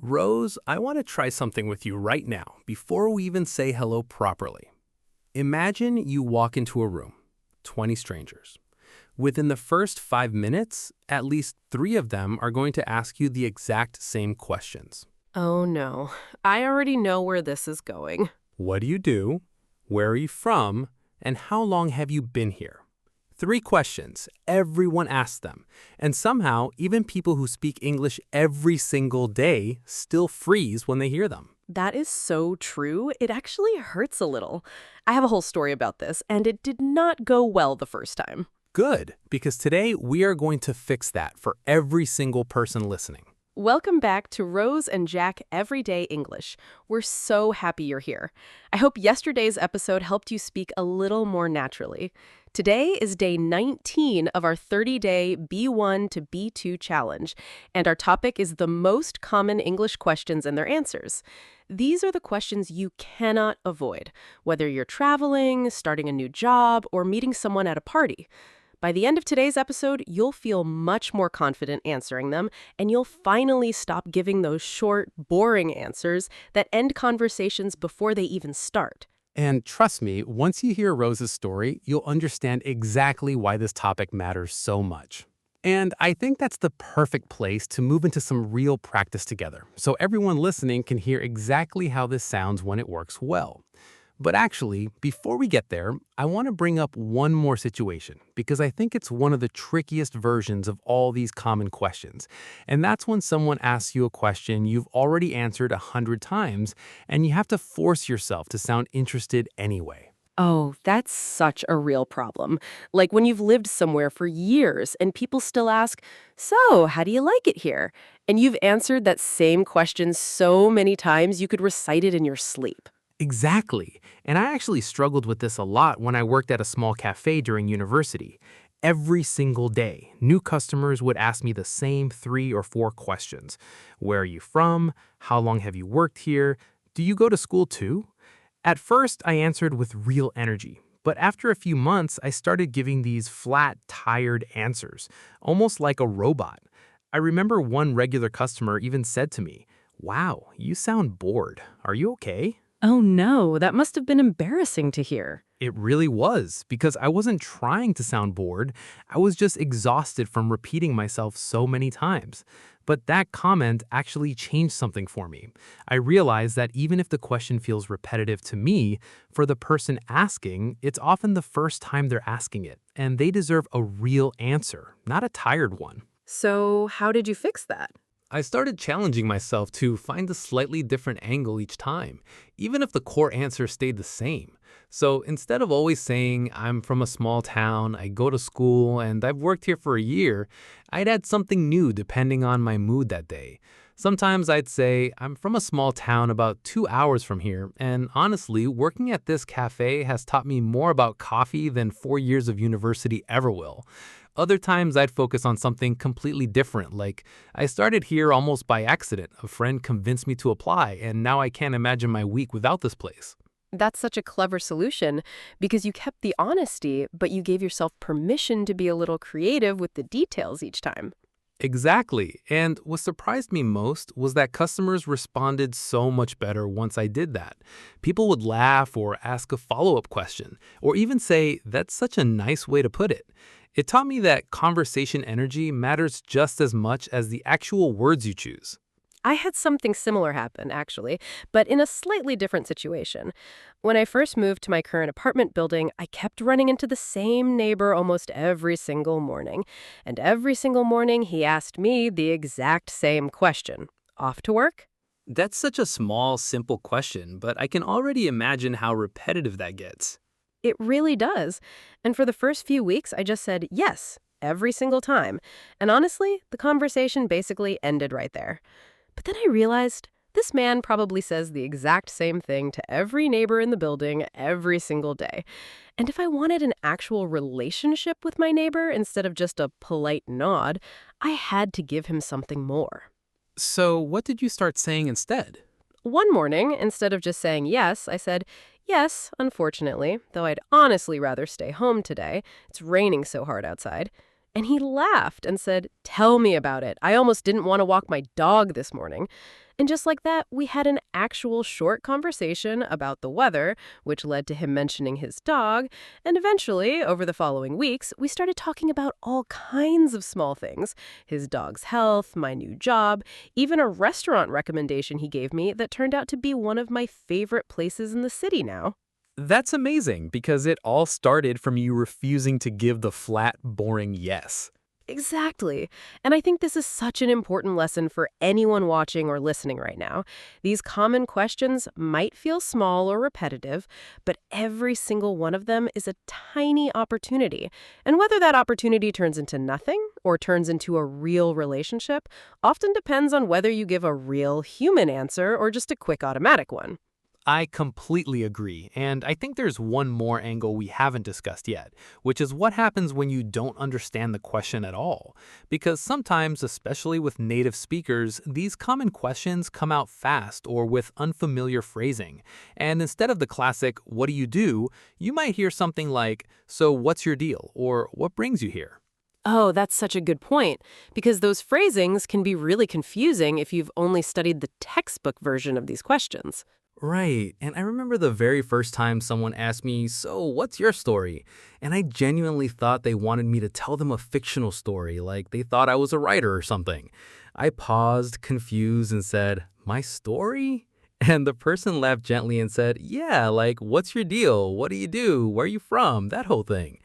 Rose, I want to try something with you right now, before we even say hello properly. Imagine you walk into a room, 20 strangers. Within the first 5 minutes, at least 3 of them are going to ask you the exact same questions. Oh no, I already know where this is going. What do you do? Where are you from? And how long have you been here? 3 questions. Everyone asks them. And somehow, even people who speak English every single day still freeze when they hear them. That is so true. It actually hurts a little. I have a whole story about this, and it did not go well the first time. Good, because today we are going to fix that for every single person listening. Welcome back to Rose and Jack Everyday English. We're so happy you're here. I hope yesterday's episode helped you speak a little more naturally. Today is day 19 of our 30-day B1 to B2 challenge, and our topic is the most common English questions and their answers. These are the questions you cannot avoid, whether you're traveling, starting a new job, or meeting someone at a party. By the end of today's episode, you'll feel much more confident answering them, and you'll finally stop giving those short, boring answers that end conversations before they even start. And trust me, once you hear Rose's story, you'll understand exactly why this topic matters so much. And I think that's the perfect place to move into some real practice together, so everyone listening can hear exactly how this sounds when it works well. But actually, before we get there, I want to bring up one more situation because I think it's one of the trickiest versions of all these common questions. And that's when someone asks you a question you've already answered 100 times and you have to force yourself to sound interested anyway. Oh, that's such a real problem. Like when you've lived somewhere for years and people still ask, "So, how do you like it here?" And you've answered that same question so many times you could recite it in your sleep. Exactly. And I actually struggled with this a lot when I worked at a small cafe during university. Every single day, new customers would ask me the same 3 or 4 questions. Where are you from? How long have you worked here? Do you go to school too? At first, I answered with real energy. But after a few months, I started giving these flat, tired answers, almost like a robot. I remember one regular customer even said to me, "Wow, you sound bored. Are you okay?" Oh no, that must have been embarrassing to hear. It really was, because I wasn't trying to sound bored. I was just exhausted from repeating myself so many times. But that comment actually changed something for me. I realized that even if the question feels repetitive to me, for the person asking, it's often the first time they're asking it, and they deserve a real answer, not a tired one. So, how did you fix that? I started challenging myself to find a slightly different angle each time, even if the core answer stayed the same. So instead of always saying, "I'm from a small town, I go to school, and I've worked here for a year," I'd add something new depending on my mood that day. Sometimes I'd say, "I'm from a small town about 2 hours from here, and honestly, working at this cafe has taught me more about coffee than 4 years of university ever will." Other times I'd focus on something completely different, like, "I started here almost by accident. A friend convinced me to apply, and now I can't imagine my week without this place." That's such a clever solution because you kept the honesty, but you gave yourself permission to be a little creative with the details each time. Exactly. And what surprised me most was that customers responded so much better once I did that. People would laugh or ask a follow-up question, or even say, "That's such a nice way to put it." It taught me that conversation energy matters just as much as the actual words you choose. I had something similar happen, actually, but in a slightly different situation. When I first moved to my current apartment building, I kept running into the same neighbor almost every single morning. And every single morning, he asked me the exact same question. Off to work? That's such a small, simple question, but I can already imagine how repetitive that gets. It really does. And for the first few weeks, I just said yes, every single time. And honestly, the conversation basically ended right there. But then I realized this man probably says the exact same thing to every neighbor in the building every single day. And if I wanted an actual relationship with my neighbor instead of just a polite nod, I had to give him something more. So, what did you start saying instead? One morning, instead of just saying yes, I said, "Yes, unfortunately, though I'd honestly rather stay home today. It's raining so hard outside." And he laughed and said, "Tell me about it. I almost didn't want to walk my dog this morning." And just like that, we had an actual short conversation about the weather, which led to him mentioning his dog. And eventually, over the following weeks, we started talking about all kinds of small things: his dog's health, my new job, even a restaurant recommendation he gave me that turned out to be one of my favorite places in the city now. That's amazing because it all started from you refusing to give the flat, boring yes. Exactly. And I think this is such an important lesson for anyone watching or listening right now. These common questions might feel small or repetitive, but every single one of them is a tiny opportunity. And whether that opportunity turns into nothing or turns into a real relationship often depends on whether you give a real human answer or just a quick automatic one. I completely agree, and I think there's one more angle we haven't discussed yet, which is what happens when you don't understand the question at all. Because sometimes, especially with native speakers, these common questions come out fast or with unfamiliar phrasing. And instead of the classic, "what do?" you might hear something like, "so what's your deal?" or "what brings you here?" Oh, that's such a good point, because those phrasings can be really confusing if you've only studied the textbook version of these questions. Right, and I remember the very first time someone asked me, "so what's your story?" And I genuinely thought they wanted me to tell them a fictional story, like they thought I was a writer or something. I paused, confused, and said, "my story?" And the person laughed gently and said, "yeah, like, what's your deal? What do? Where are you from?" That whole thing.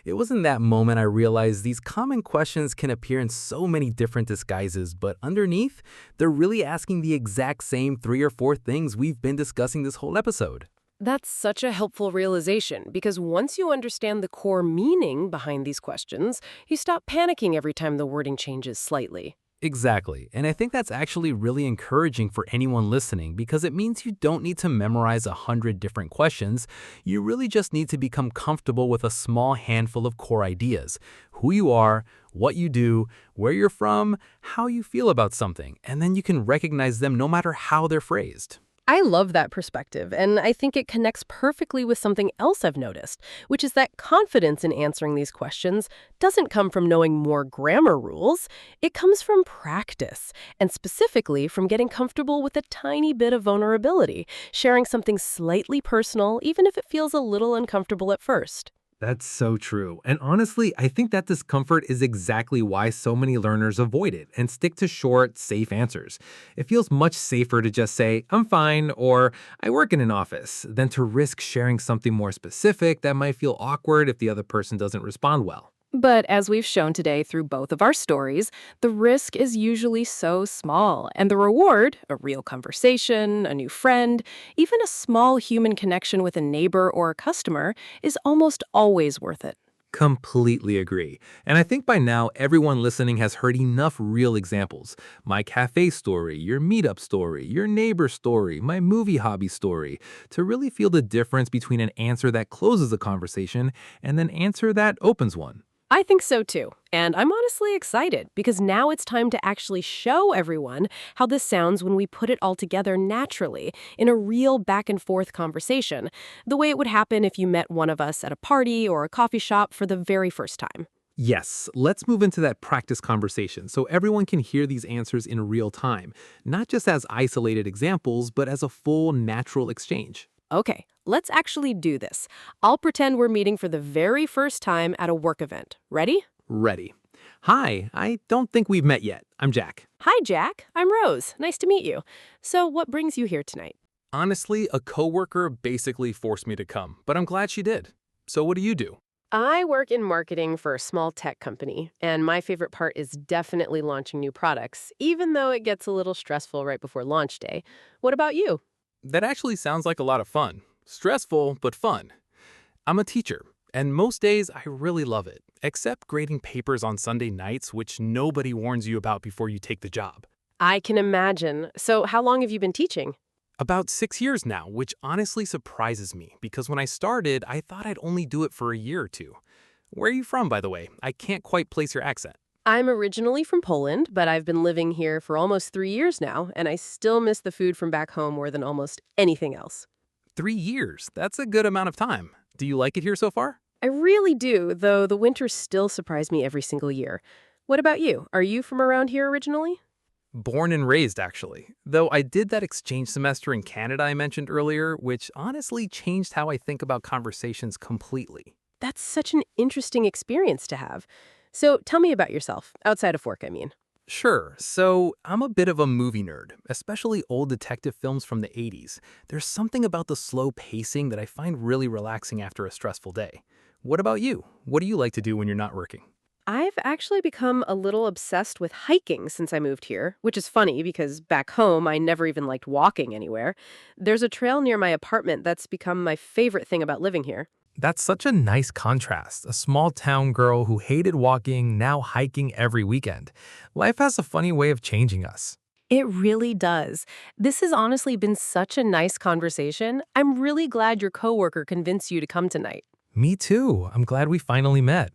It was in that moment I realized these common questions can appear in so many different disguises, but underneath, they're really asking the exact same three or four things we've been discussing this whole episode. That's such a helpful realization, because once you understand the core meaning behind these questions, you stop panicking every time the wording changes slightly. Exactly, and I think that's actually really encouraging for anyone listening because it means you don't need to memorize 100 different questions. You really just need to become comfortable with a small handful of core ideas: who you are, what you do, where you're from, how you feel about something, and then you can recognize them no matter how they're phrased. I love that perspective, and I think it connects perfectly with something else I've noticed, which is that confidence in answering these questions doesn't come from knowing more grammar rules. It comes from practice, and specifically from getting comfortable with a tiny bit of vulnerability, sharing something slightly personal, even if it feels a little uncomfortable at first. That's so true. And honestly, I think that discomfort is exactly why so many learners avoid it and stick to short, safe answers. It feels much safer to just say, "I'm fine," or "I work in an office," than to risk sharing something more specific that might feel awkward if the other person doesn't respond well. But as we've shown today through both of our stories, the risk is usually so small, and the reward, a real conversation, a new friend, even a small human connection with a neighbor or a customer, is almost always worth it. Completely agree. And I think by now, everyone listening has heard enough real examples. My cafe story, your meetup story, your neighbor story, my movie hobby story, to really feel the difference between an answer that closes a conversation and an answer that opens one. I think so too. And I'm honestly excited because now it's time to actually show everyone how this sounds when we put it all together naturally in a real back and forth conversation, the way it would happen if you met one of us at a party or a coffee shop for the very first time. Yes, let's move into that practice conversation so everyone can hear these answers in real time, not just as isolated examples, but as a full natural exchange. Okay, let's actually do this. I'll pretend we're meeting for the very first time at a work event. Ready? Ready. Hi, I don't think we've met yet. I'm Jack. Hi, Jack. I'm Rose. Nice to meet you. So, what brings you here tonight? Honestly, a coworker basically forced me to come, but I'm glad she did. So what do you do? I work in marketing for a small tech company, and my favorite part is definitely launching new products, even though it gets a little stressful right before launch day. What about you? That actually sounds like a lot of fun. Stressful, but fun. I'm a teacher, and most days I really love it, except grading papers on Sunday nights, which nobody warns you about before you take the job. I can imagine. So, how long have you been teaching? About 6 years now, which honestly surprises me, because when I started, I thought I'd only do it for a year or two. Where are you from, by the way? I can't quite place your accent. I'm originally from Poland, but I've been living here for almost 3 years now, and I still miss the food from back home more than almost anything else. 3 years? That's a good amount of time. Do you like it here so far? I really do, though the winters still surprise me every single year. What about you? Are you from around here originally? Born and raised, actually. Though I did that exchange semester in Canada I mentioned earlier, which honestly changed how I think about conversations completely. That's such an interesting experience to have. So tell me about yourself, outside of work, I mean. Sure, so I'm a bit of a movie nerd, especially old detective films from the 80s. There's something about the slow pacing that I find really relaxing after a stressful day. What about you? What do you like to do when you're not working? I've actually become a little obsessed with hiking since I moved here, which is funny because back home I never even liked walking anywhere. There's a trail near my apartment that's become my favorite thing about living here. That's such a nice contrast. A small town girl who hated walking, now hiking every weekend. Life has a funny way of changing us. It really does. This has honestly been such a nice conversation. I'm really glad your coworker convinced you to come tonight. Me too. I'm glad we finally met.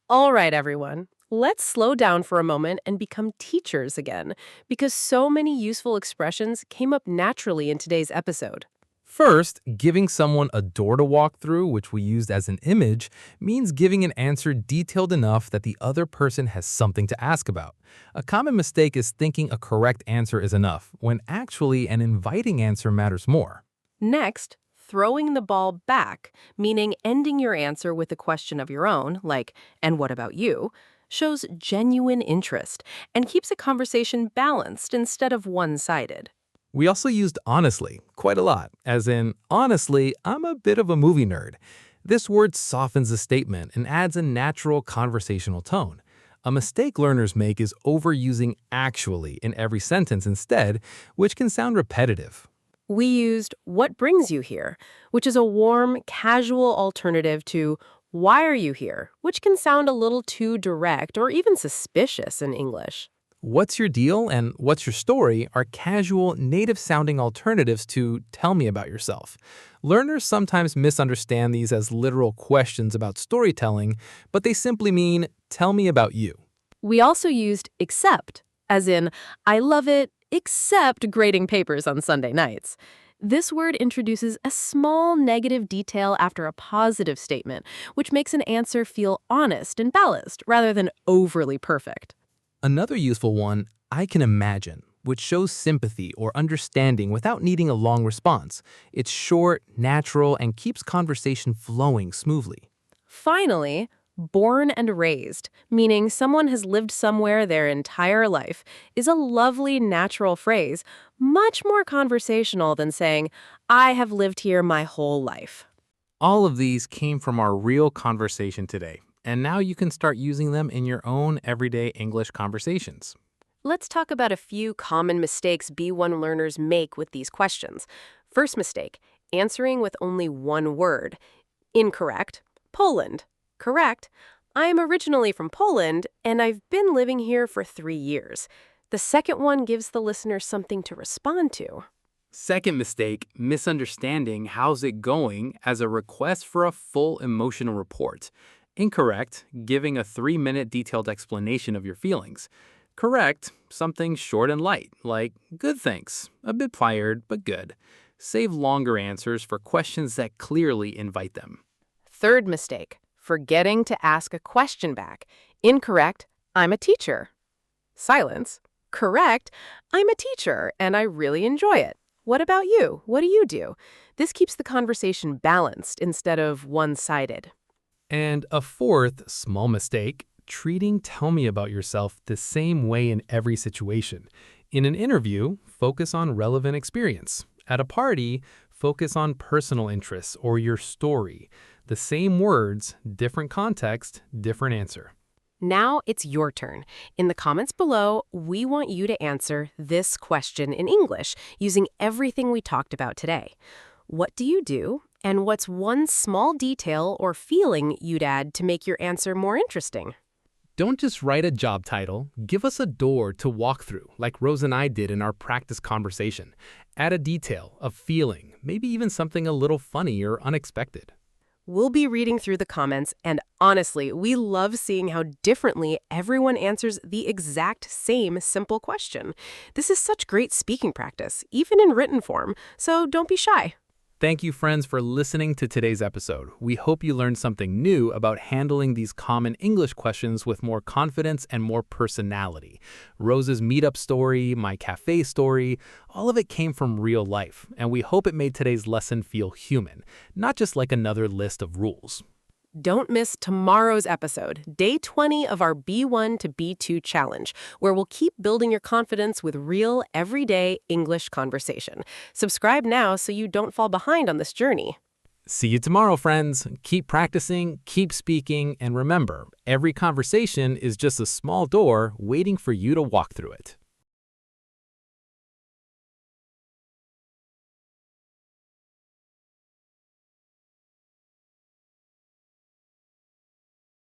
All right, everyone. Let's slow down for a moment and become teachers again, because so many useful expressions came up naturally in today's episode. First, giving someone a door to walk through, which we used as an image, means giving an answer detailed enough that the other person has something to ask about. A common mistake is thinking a correct answer is enough, when actually an inviting answer matters more. Next, throwing the ball back, meaning ending your answer with a question of your own, like, "And what about you?" shows genuine interest and keeps a conversation balanced instead of one-sided. We also used honestly quite a lot, as in, honestly, I'm a bit of a movie nerd. This word softens the statement and adds a natural conversational tone. A mistake learners make is overusing actually in every sentence instead, which can sound repetitive. We used "What brings you here?", which is a warm, casual alternative to "Why are you here?", which can sound a little too direct or even suspicious in English. What's your deal and what's your story are casual, native-sounding alternatives to tell me about yourself. Learners sometimes misunderstand these as literal questions about storytelling, but they simply mean tell me about you. We also used "except", as in "I love it, except grading papers on Sunday nights." This word introduces a small negative detail after a positive statement, which makes an answer feel honest and balanced rather than overly perfect. Another useful one, I can imagine, which shows sympathy or understanding without needing a long response. It's short, natural, and keeps conversation flowing smoothly. Finally, born and raised, meaning someone has lived somewhere their entire life, is a lovely natural phrase, much more conversational than saying, "I have lived here my whole life." All of these came from our real conversation today, and now you can start using them in your own everyday English conversations. Let's talk about a few common mistakes B1 learners make with these questions. First mistake, answering with only one word. Incorrect. Poland. Correct. I am originally from Poland, and I've been living here for 3 years. The second one gives the listener something to respond to. Second mistake, misunderstanding how's it going as a request for a full emotional report. Incorrect, giving a 3-minute detailed explanation of your feelings. Correct, something short and light, like good thanks, a bit tired, but good. Save longer answers for questions that clearly invite them. Third mistake, forgetting to ask a question back. Incorrect, I'm a teacher. Silence. Correct, I'm a teacher and I really enjoy it. What about you? What do you do? This keeps the conversation balanced instead of one-sided. And a fourth small mistake, treating tell me about yourself the same way in every situation. In an interview, focus on relevant experience. At a party, focus on personal interests or your story. The same words, different context, different answer. Now it's your turn. In the comments below, we want you to answer this question in English using everything we talked about today. What do you do? And what's one small detail or feeling you'd add to make your answer more interesting? Don't just write a job title. Give us a door to walk through, like Rose and I did in our practice conversation. Add a detail, a feeling, maybe even something a little funny or unexpected. We'll be reading through the comments, and honestly, we love seeing how differently everyone answers the exact same simple question. This is such great speaking practice, even in written form, so don't be shy. Thank you, friends, for listening to today's episode. We hope you learned something new about handling these common English questions with more confidence and more personality. Rose's meetup story, my cafe story, all of it came from real life, and we hope it made today's lesson feel human, not just like another list of rules. Don't miss tomorrow's episode, day 20 of our B1 to B2 challenge, where we'll keep building your confidence with real, everyday English conversation. Subscribe now so you don't fall behind on this journey. See you tomorrow, friends. Keep practicing, keep speaking, and remember, every conversation is just a small door waiting for you to walk through it.